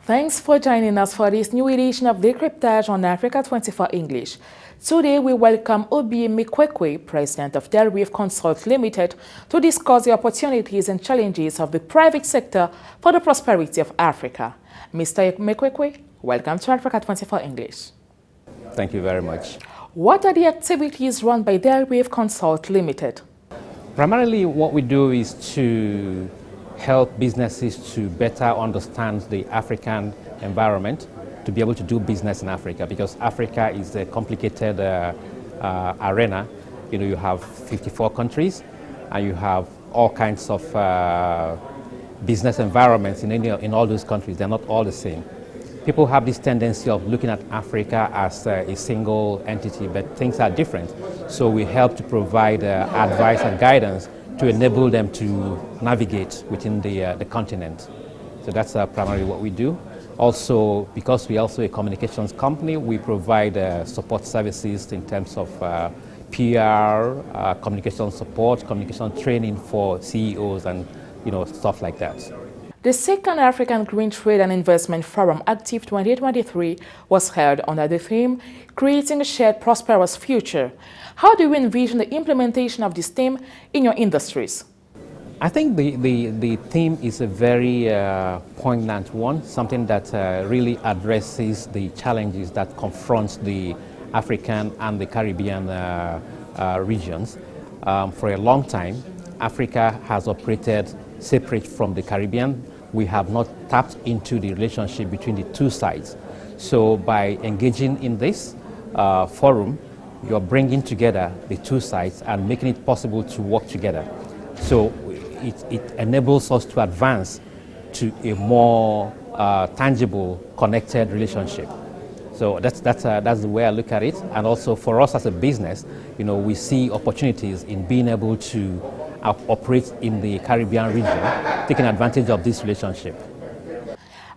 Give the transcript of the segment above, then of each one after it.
Thanks for joining us for this new edition of Decryptage on Africa 24 English. Today we welcome Obi EMEKEKWUE, President of Delreeve Konsult Limited, to discuss the opportunities and challenges of the private sector for the prosperity of Africa. Mr. EMEKEKWUE, welcome to Africa 24 English. Thank you very much. What are the activities run by Delreeve Konsult Limited? Primarily what we do is to help businesses to better understand the African environment, to be able to do business in Africa, because Africa is a complicated arena. You know, you have 54 countries and you have all kinds of business environments in all those countries. They're not all the same. People have this tendency of looking at Africa as a single entity, but things are different. So we help to provide advice and guidance to enable them to navigate within the continent. So that's primarily what we do. Also, because we're also a communications company, we provide support services in terms of PR, communication support, communication training for CEOs and stuff like that. The second African Green Trade and Investment Forum Active 2023 was held under the theme, Creating a Shared Prosperous Future. How do you envision the implementation of this theme in your industries? I think the theme is a very poignant one, something that really addresses the challenges that confront the African and the Caribbean regions. For a long time, Africa has operated separate from the Caribbean. We have not tapped into the relationship between the two sides. So by engaging in this forum, you're bringing together the two sides and making it possible to work together. So it enables us to advance to a more tangible, connected relationship. So that's the way I look at it. And also for us as a business, we see opportunities in being able to operate in the Caribbean region, taking advantage of this relationship.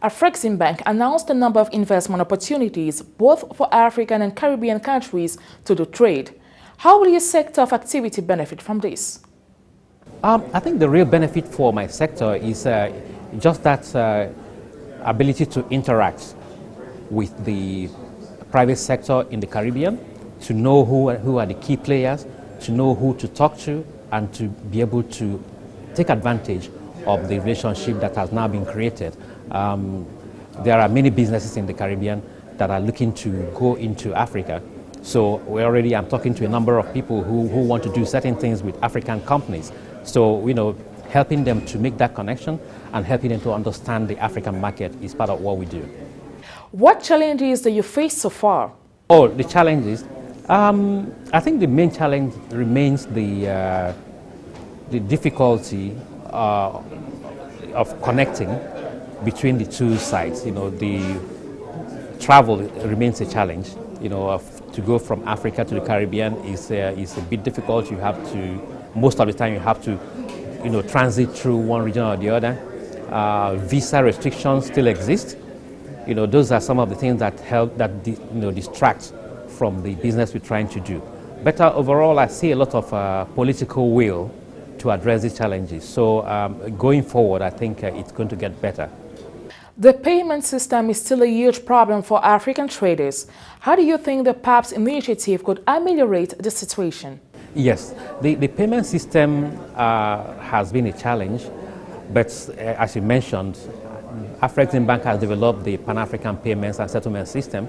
Afreximbank announced a number of investment opportunities, both for African and Caribbean countries, to do trade. How will your sector of activity benefit from this? I think the real benefit for my sector is just that ability to interact with the private sector in the Caribbean, to know who are the key players, to know who to talk to, and to be able to take advantage of the relationship that has now been created. There are many businesses in the Caribbean that are looking to go into Africa. So I'm talking to a number of people who want to do certain things with African companies. So, helping them to make that connection and helping them to understand the African market is part of what we do. What challenges do you face so far? Oh, the challenges. I think the main challenge remains the difficulty of connecting between the two sides. The travel remains a challenge. To go from Africa to the Caribbean is a bit difficult. Most of the time you have to, transit through one region or the other. Visa restrictions still exist. Those are some of the things that distract from the business we're trying to do. But overall, I see a lot of political will to address these challenges. So going forward, I think it's going to get better. The payment system is still a huge problem for African traders. How do you think the PAPS initiative could ameliorate the situation? Yes, the payment system has been a challenge, but as you mentioned, Afreximbank has developed the Pan-African Payments and Settlement System,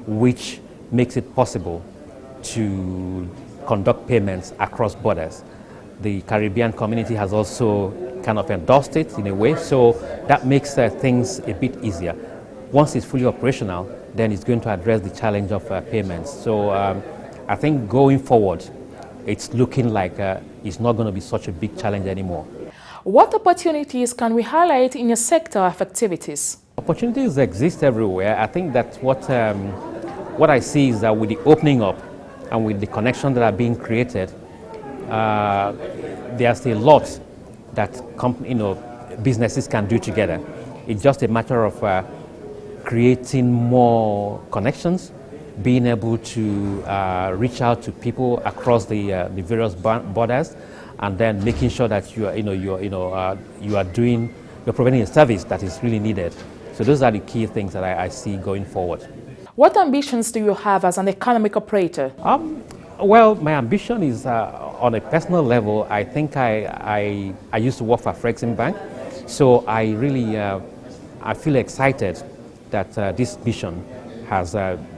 which makes it possible to conduct payments across borders. The Caribbean community has also kind of endorsed it in a way, so that makes things a bit easier. Once it's fully operational, then it's going to address the challenge of payments. So I think going forward, it's looking like it's not going to be such a big challenge anymore. What opportunities can we highlight in your sector of activities? Opportunities exist everywhere. I think that what I see is that with the opening up and with the connections that are being created, there's a lot that businesses can do together. It's just a matter of creating more connections, being able to reach out to people across the various borders, and then making sure that you're providing a service that is really needed. So those are the key things that I see going forward. What ambitions do you have as an economic operator? Well, my ambition is on a personal level. I think I used to work for Afrexim Bank, so I really I feel excited that this mission has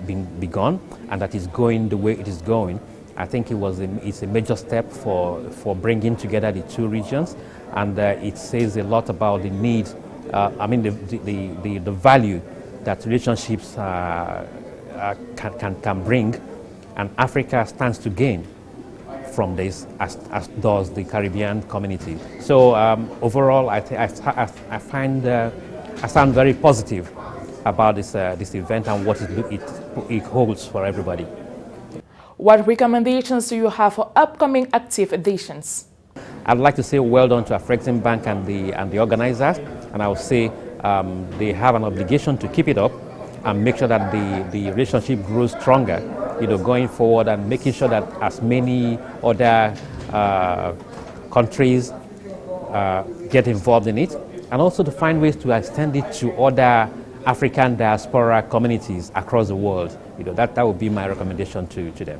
been begun and that is going the way it is going. I think it's a major step for bringing together the two regions, and it says a lot about the need. The value that relationships can bring, and Africa stands to gain from this, as does the Caribbean community. So overall, I sound very positive about this event and what it holds for everybody. What recommendations do you have for upcoming active editions? I'd like to say well done to Afrexim Bank and the organizers, and I would say they have an obligation to keep it up and make sure that the relationship grows stronger, going forward, and making sure that as many other countries get involved in it, and also to find ways to extend it to other African diaspora communities across the world. That would be my recommendation to them.